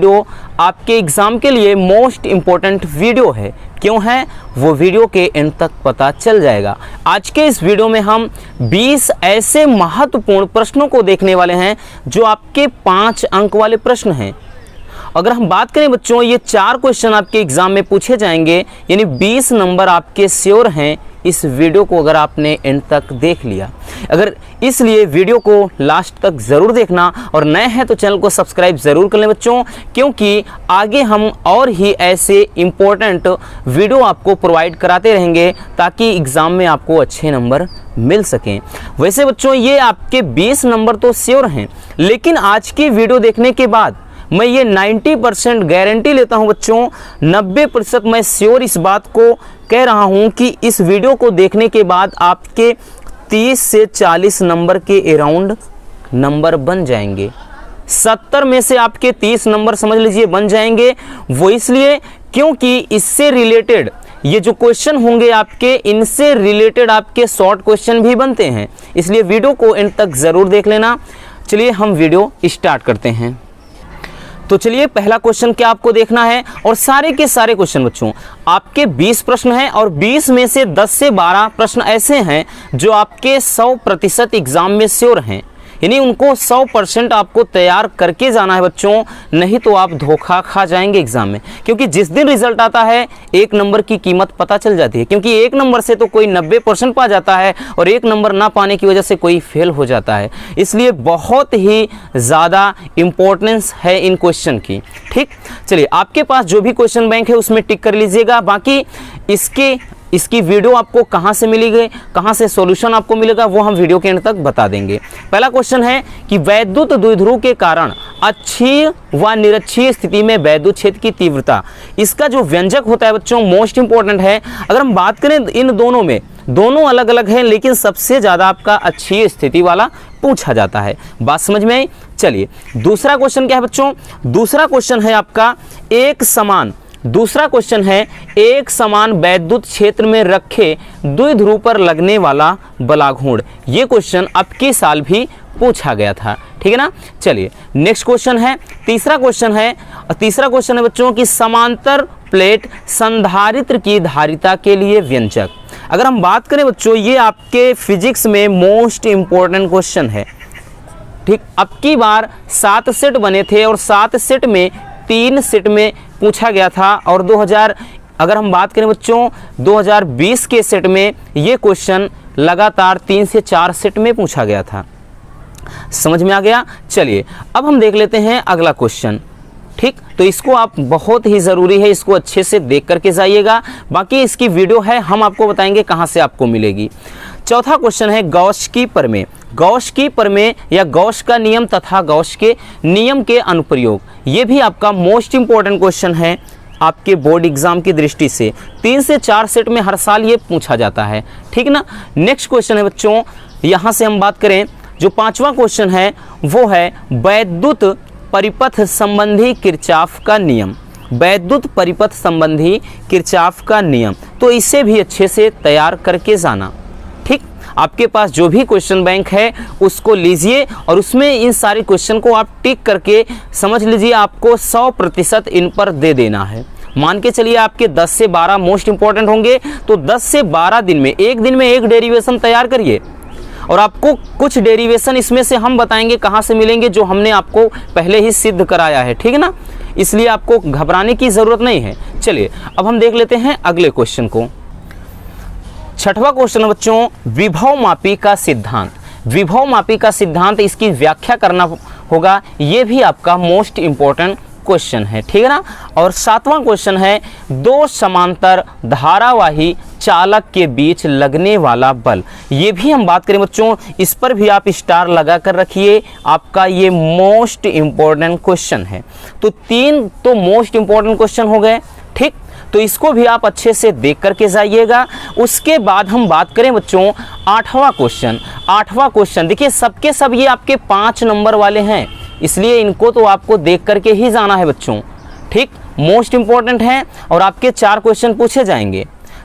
Video आपके exam के लिए मोस्ट इम्पोर्टेंट वीडियो है। क्यों है वो वीडियो के एंड तक पता चल जाएगा। आज के इस वीडियो में हम 20 ऐसे महत्वपूर्ण प्रश्नों को देखने वाले हैं जो आपके 5 अंक वाले प्रश्न हैं। अगर हम बात करें बच्चों, ये 4 क्वेश्चन आपके एग्जाम में पूछे जाएंगे, यानी 20 नंबर आपके श्योर हैं इस वीडियो को अगर आपने एंड तक देख लिया। अगर इसलिए वीडियो को लास्ट तक ज़रूर देखना और नए हैं तो चैनल को सब्सक्राइब ज़रूर कर लें बच्चों, क्योंकि आगे हम और ही ऐसे इम्पोर्टेंट वीडियो आपको प्रोवाइड कराते रहेंगे ताकि एग्ज़ाम में आपको अच्छे नंबर मिल सकें। वैसे बच्चों ये आपके 20 नंबर तो श्योर हैं, लेकिन आज की वीडियो देखने के बाद मैं ये 90% गारंटी लेता हूं बच्चों, 90% मैं श्योर इस बात को कह रहा हूं कि इस वीडियो को देखने के बाद आपके 30 से 40 नंबर के अराउंड नंबर बन जाएंगे। 70 में से आपके 30 नंबर समझ लीजिए बन जाएंगे। वो इसलिए क्योंकि इससे रिलेटेड ये जो क्वेश्चन होंगे आपके, इनसे रिलेटेड आपके शॉर्ट क्वेश्चन भी बनते हैं, इसलिए वीडियो को एंड तक ज़रूर देख लेना। चलिए हम वीडियो स्टार्ट करते हैं। तो चलिए पहला क्वेश्चन क्या आपको देखना है, और सारे के सारे क्वेश्चन बच्चों आपके 20 प्रश्न हैं और 20 में से 10 से 12 प्रश्न ऐसे हैं जो आपके 100% एग्जाम में श्योर हैं, यानी उनको 100% आपको तैयार करके जाना है बच्चों, नहीं तो आप धोखा खा जाएंगे एग्जाम में। क्योंकि जिस दिन रिजल्ट आता है 1 नंबर की कीमत पता चल जाती है, क्योंकि 1 नंबर से तो कोई 90% पा जाता है और 1 नंबर ना पाने की वजह से कोई फेल हो जाता है। इसलिए बहुत ही ज़्यादा इम्पोर्टेंस है इन क्वेश्चन की। ठीक, चलिए आपके पास जो भी क्वेश्चन बैंक है उसमें टिक कर लीजिएगा। बाकी इसकी वीडियो आपको कहाँ से मिलेगी, कहाँ से सॉल्यूशन आपको मिलेगा, वो हम वीडियो के एंड तक बता देंगे। पहला क्वेश्चन है कि वैद्युत द्विध्रुव के कारण अक्षीय व निरक्षीय स्थिति में वैद्युत क्षेत्र की तीव्रता, इसका जो व्यंजक होता है बच्चों मोस्ट इंपॉर्टेंट है। अगर हम बात करें इन दोनों में, दोनों अलग अलग हैं, लेकिन सबसे ज़्यादा आपका अक्षीय स्थिति वाला पूछा जाता है। बात समझ में आई। चलिए दूसरा क्वेश्चन क्या है बच्चों, दूसरा क्वेश्चन है आपका एक समान वैद्युत क्षेत्र में रखे द्विध्रुव पर लगने वाला बलाघूर्ण। ये क्वेश्चन आपके साल भी पूछा गया था, ठीक है ना। चलिए नेक्स्ट क्वेश्चन है, तीसरा क्वेश्चन है बच्चों की समांतर प्लेट संधारित्र की धारिता के लिए व्यंजक। अगर हम बात करें बच्चों, ये आपके फिजिक्स में मोस्ट इंपॉर्टेंट क्वेश्चन है। ठीक, अब की बार 7 सेट बने थे और 7 सेट में 3 सेट में पूछा गया था, और अगर हम बात करें बच्चों 2020 के सेट में ये क्वेश्चन लगातार 3 से 4 सेट में पूछा गया था। समझ में आ गया। चलिए अब हम देख लेते हैं अगला क्वेश्चन। ठीक, तो इसको आप बहुत ही ज़रूरी है, इसको अच्छे से देख करके जाइएगा। बाकी इसकी वीडियो है, हम आपको बताएंगे कहाँ से आपको मिलेगी। चौथा क्वेश्चन है गॉस की प्रमेय। गॉस की प्रमेय या गॉस का नियम तथा गॉस के नियम के अनुप्रयोग, ये भी आपका मोस्ट इंपॉर्टेंट क्वेश्चन है आपके बोर्ड एग्जाम की दृष्टि से। 3 से 4 सेट में हर साल ये पूछा जाता है, ठीक ना। नेक्स्ट क्वेश्चन है बच्चों, यहाँ से हम बात करें, जो 5वां क्वेश्चन है वो है वैद्युत परिपथ संबंधी किरचॉफ का नियम। वैद्युत परिपथ संबंधी किरचॉफ का नियम, तो इसे भी अच्छे से तैयार करके जाना। ठीक, आपके पास जो भी क्वेश्चन बैंक है उसको लीजिए और उसमें इन सारे क्वेश्चन को आप टिक करके समझ लीजिए, आपको 100% इन पर दे देना है। मान के चलिए आपके 10 से 12 मोस्ट इंपॉर्टेंट होंगे, तो 10 से 12 दिन में एक डेरिवेशन तैयार करिए, और आपको कुछ डेरिवेशन इसमें से हम बताएंगे कहाँ से मिलेंगे, जो हमने आपको पहले ही सिद्ध कराया है, ठीक है ना। इसलिए आपको घबराने की ज़रूरत नहीं है। चलिए अब हम देख लेते हैं अगले क्वेश्चन को। 6वां क्वेश्चन बच्चों, विभवमापी का सिद्धांत। विभवमापी का सिद्धांत, इसकी व्याख्या करना होगा, ये भी आपका मोस्ट इंपॉर्टेंट क्वेश्चन है, ठीक है ना। और 7वां क्वेश्चन है 2 समांतर धारावाही चालक के बीच लगने वाला बल। ये भी हम बात करें बच्चों, इस पर भी आप स्टार लगा कर रखिए, आपका ये मोस्ट इंपॉर्टेंट क्वेश्चन है। तो 3 तो मोस्ट इंपॉर्टेंट क्वेश्चन हो गए, ठीक, तो इसको भी आप अच्छे से देख करके जाइएगा। उसके बाद हम बात करें बच्चों 8वां क्वेश्चन देखिए, सबके सब ये आपके 5 नंबर वाले हैं, इसलिए इनको तो आपको देख करके ही जाना है बच्चों। ठीक, मोस्ट इंपॉर्टेंट है और आपके 4 क्वेश्चन पूछे जाएंगे,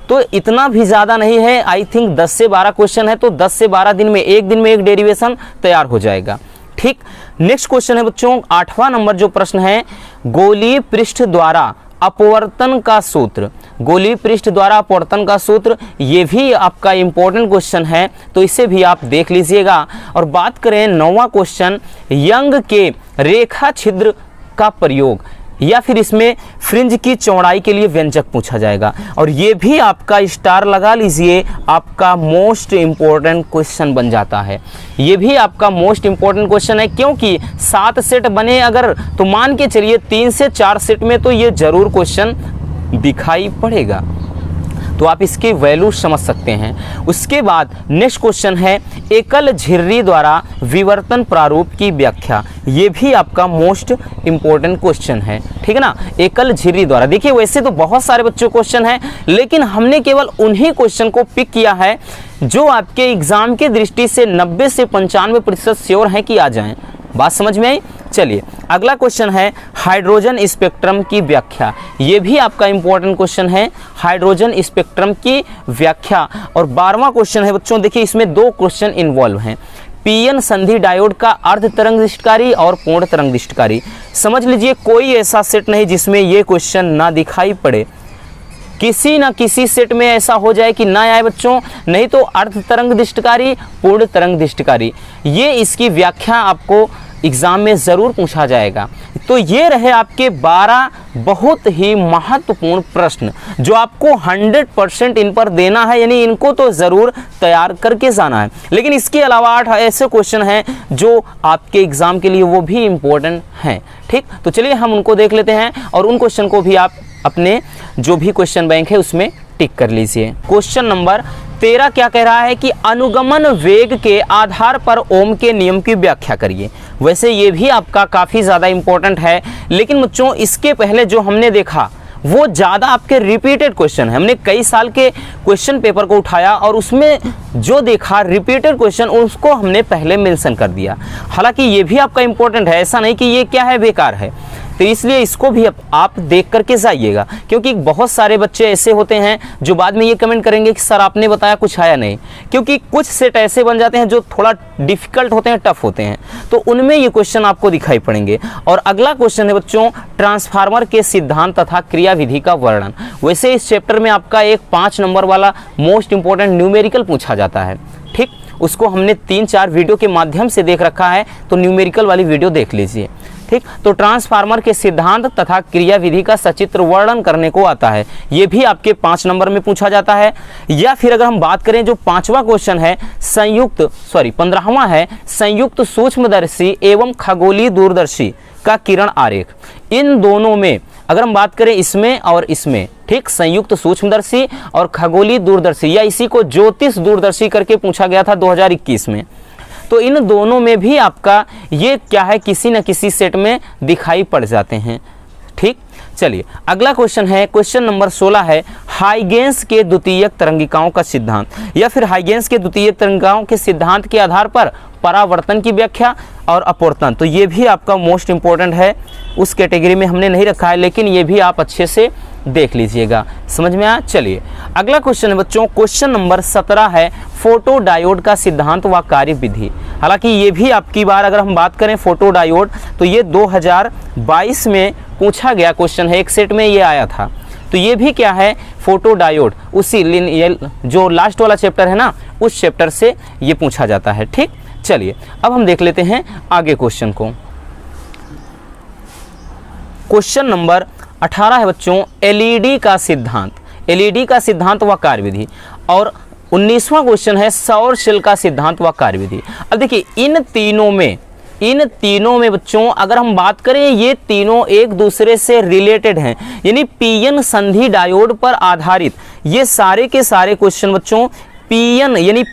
तो इतना भी ज़्यादा नहीं है। आई थिंक 10 से 12 क्वेश्चन है, तो 10 से 12 दिन में एक डेरिवेशन तैयार हो जाएगा। ठीक, नेक्स्ट क्वेश्चन है बच्चों 8वां नंबर जो प्रश्न है, गोलीय पृष्ठ द्वारा अपवर्तन का सूत्र। गोलीय पृष्ठ द्वारा अपवर्तन का सूत्र, ये भी आपका इंपॉर्टेंट क्वेश्चन है, तो इसे भी आप देख लीजिएगा। और बात करें 9वां क्वेश्चन, यंग के रेखा छिद्र का प्रयोग, या फिर इसमें फ्रिंज की चौड़ाई के लिए व्यंजक पूछा जाएगा। और ये भी आपका स्टार लगा लीजिए, आपका मोस्ट इंपॉर्टेंट क्वेश्चन बन जाता है। ये भी आपका मोस्ट इंपॉर्टेंट क्वेश्चन है, क्योंकि 7 सेट बने अगर, तो मान के चलिए 3 से 4 सेट में तो ये जरूर क्वेश्चन दिखाई पड़ेगा, तो आप इसकी वैल्यू समझ सकते हैं। उसके बाद नेक्स्ट क्वेश्चन है, एकल झिर्री द्वारा विवर्तन प्रारूप की व्याख्या। ये भी आपका मोस्ट इंपॉर्टेंट क्वेश्चन है, ठीक है ना। एकल झिर्री द्वारा, देखिए वैसे तो बहुत सारे बच्चों क्वेश्चन हैं, लेकिन हमने केवल उन्हीं क्वेश्चन को पिक किया है जो आपके एग्जाम की दृष्टि से 90 से 95% श्योर है कि आ जाएं। बात समझ में आई। चलिए अगला क्वेश्चन है, हाइड्रोजन स्पेक्ट्रम की व्याख्या। ये भी आपका इंपॉर्टेंट क्वेश्चन है, हाइड्रोजन स्पेक्ट्रम की व्याख्या। और 12वां क्वेश्चन है बच्चों, देखिए इसमें 2 क्वेश्चन इन्वॉल्व हैं, पीएन संधि डायोड का अर्ध तरंगदृष्टिकारी और पूर्ण तरंगदृष्टिकारी। समझ लीजिए कोई ऐसा सेट नहीं जिसमें ये क्वेश्चन ना दिखाई पड़े, किसी ना किसी सेट में ऐसा हो जाए कि ना आए बच्चों, नहीं तो अर्ध तरंगदृष्टिकारी, पूर्ण तरंगदृष्टिकारी, ये इसकी व्याख्या आपको एग्जाम में ज़रूर पूछा जाएगा। तो ये रहे आपके 12 बहुत ही महत्वपूर्ण प्रश्न जो आपको 100% इन पर देना है, यानी इनको तो ज़रूर तैयार करके जाना है। लेकिन इसके अलावा 8 ऐसे क्वेश्चन हैं जो आपके एग्ज़ाम के लिए वो भी इम्पोर्टेंट हैं। ठीक, तो चलिए हम उनको देख लेते हैं और उन क्वेश्चन को भी आप अपने जो भी क्वेश्चन बैंक है उसमें टिक कर लीजिए। क्वेश्चन नंबर 13 क्या कह रहा है कि अनुगमन वेग के आधार पर ओम के नियम की व्याख्या करिए। वैसे ये भी आपका काफ़ी ज़्यादा इंपॉर्टेंट है, लेकिन बच्चों इसके पहले जो हमने देखा वो ज़्यादा आपके रिपीटेड क्वेश्चन है। हमने कई साल के क्वेश्चन पेपर को उठाया और उसमें जो देखा रिपीटेड क्वेश्चन उसको हमने पहले मेंशन कर दिया। हालांकि ये भी आपका इंपॉर्टेंट है, ऐसा नहीं कि ये क्या है बेकार है, तो इसलिए इसको भी आप देख करके जाइएगा, क्योंकि बहुत सारे बच्चे ऐसे होते हैं जो बाद में ये कमेंट करेंगे कि सर आपने बताया कुछ आया नहीं, क्योंकि कुछ सेट ऐसे बन जाते हैं जो थोड़ा डिफिकल्ट होते हैं, टफ होते हैं, तो उनमें ये क्वेश्चन आपको दिखाई पड़ेंगे। और अगला क्वेश्चन है बच्चों, ट्रांसफार्मर के सिद्धांत तथा क्रियाविधि का वर्णन। वैसे इस चैप्टर में आपका एक 5 नंबर वाला मोस्ट इंपॉर्टेंट न्यूमेरिकल पूछा जाता है। ठीक, उसको हमने 3-4 वीडियो के माध्यम से देख रखा है, तो न्यूमेरिकल वाली वीडियो देख लीजिए। ठीक, तो ट्रांसफार्मर के सिद्धांत तथा क्रियाविधि का सचित्र वर्णन करने को आता है, ये भी आपके 5 नंबर में पूछा जाता है। या फिर अगर हम बात करें जो 5वां क्वेश्चन है, 15वां है, संयुक्त सूक्ष्मदर्शी एवं खगोलीय दूरदर्शी का किरण आरेख। इन दोनों में अगर हम बात करें इसमें और इसमें, ठीक, संयुक्त सूक्ष्मदर्शी और खगोलीय दूरदर्शी, या इसी को ज्योतिष दूरदर्शी करके पूछा गया था 2021 में, तो इन दोनों में भी आपका ये क्या है किसी न किसी सेट में दिखाई पड़ जाते हैं। ठीक, चलिए अगला क्वेश्चन है, क्वेश्चन नंबर 16 है, हाइगेंस के द्वितीयक तरंगिकाओं का सिद्धांत, या फिर हाइगेंस के द्वितीयक तरंगिकाओं के सिद्धांत के आधार पर परावर्तन की व्याख्या और अपवर्तन। तो ये भी आपका मोस्ट इंपॉर्टेंट है, उस कैटेगरी में हमने नहीं रखा है, लेकिन ये भी आप अच्छे से देख लीजिएगा। समझ में आया। चलिए अगला क्वेश्चन है बच्चों, क्वेश्चन नंबर 17 है, फोटो डायोड का सिद्धांत व कार्य विधि। हालांकि ये भी आपकी बार अगर हम बात करें फोटो डायोड, तो ये 2022 में पूछा गया क्वेश्चन है, एक सेट में ये आया था। तो ये भी क्या है, फोटो डायोड, उसी जो लास्ट वाला चैप्टर है ना, उस चैप्टर से ये पूछा जाता है। ठीक, चलिए अब हम देख लेते हैं आगे क्वेश्चन को। क्वेश्चन नंबर 18 है बच्चों, एलईडी का सिद्धांत, एलईडी का सिद्धांत व कार्यविधि। और 19वां क्वेश्चन है, सौर सेल का सिद्धांत व कार्यविधि। अब देखिए इन तीनों में बच्चों अगर हम बात करें, ये तीनों एक दूसरे से रिलेटेड हैं, यानी पीएन संधि डायोड पर आधारित ये सारे के सारे क्वेश्चन बच्चों पीएन यानी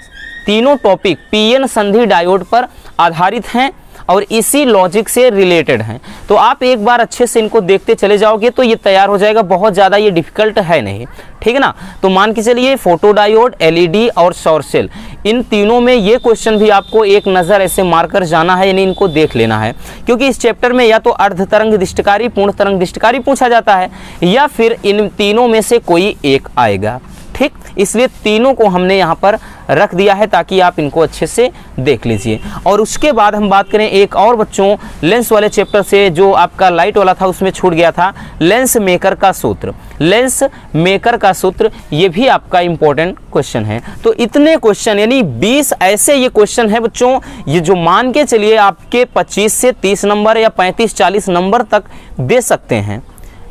तीनों टॉपिक पीएन संधि डायोड पर आधारित हैं और इसी लॉजिक से रिलेटेड हैं। तो आप एक बार अच्छे से इनको देखते चले जाओगे तो ये तैयार हो जाएगा, बहुत ज़्यादा ये डिफिकल्ट है नहीं। ठीक है ना। तो मान के चलिए फोटो डायोड, एलईडी और सौर सेल, इन तीनों में ये क्वेश्चन भी आपको एक नज़र ऐसे मारकर जाना है, यानी इनको देख लेना है, क्योंकि इस चैप्टर में या तो अर्ध तरंग दृष्टिकारी, पूर्ण तरंग दृष्टिकारी पूछा जाता है, या फिर इन तीनों में से कोई एक आएगा। ठीक, इसलिए तीनों को हमने यहाँ पर रख दिया है ताकि आप इनको अच्छे से देख लीजिए। और उसके बाद हम बात करें एक और बच्चों लेंस वाले चैप्टर से, जो आपका लाइट वाला था उसमें छूट गया था, लेंस मेकर का सूत्र। लेंस मेकर का सूत्र ये भी आपका इंपॉर्टेंट क्वेश्चन है। तो इतने क्वेश्चन यानी 20 ऐसे ये क्वेश्चन है बच्चों, ये जो मान के चलिए आपके 25 से 30 नंबर या 35-40 नंबर तक दे सकते हैं।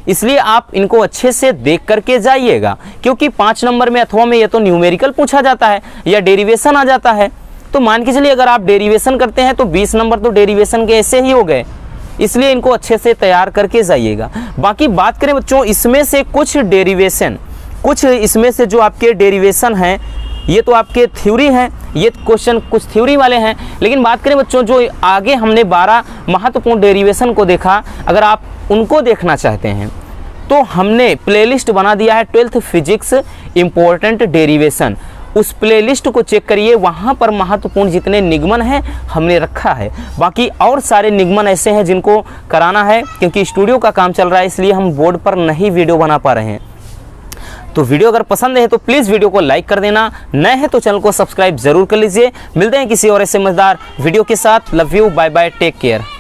इसलिए आप इनको अच्छे से देख करके जाइएगा, क्योंकि 5 नंबर में अथवा में ये तो न्यूमेरिकल पूछा जाता है या डेरिवेशन आ जाता है। तो मान के चलिए अगर आप डेरिवेशन करते हैं तो 20 नंबर तो डेरिवेशन के ऐसे ही हो गए, इसलिए इनको अच्छे से तैयार करके जाइएगा। बाकी बात करें बच्चों इसमें से कुछ डेरिवेशन, कुछ इसमें से जो आपके डेरिवेशन हैं ये तो आपके थ्योरी हैं, ये क्वेश्चन कुछ थ्योरी वाले हैं। लेकिन बात करें बच्चों जो आगे हमने 12 महत्वपूर्ण डेरिवेशन को देखा, अगर आप उनको देखना चाहते हैं तो हमने प्लेलिस्ट बना दिया है 12th फिजिक्स इंपॉर्टेंट डेरिवेशन। उस प्लेलिस्ट को चेक करिए, वहाँ पर महत्वपूर्ण जितने निगमन हैं हमने रखा है। बाकी और सारे निगमन ऐसे हैं जिनको कराना है, क्योंकि स्टूडियो का काम चल रहा है इसलिए हम बोर्ड पर नहीं वीडियो बना पा रहे हैं। तो वीडियो अगर पसंद है तो प्लीज़ वीडियो को लाइक कर देना, नए हैं तो चैनल को सब्सक्राइब जरूर कर लीजिए। मिलते हैं किसी और ऐसे मजेदार वीडियो के साथ। Love you, bye bye, take care.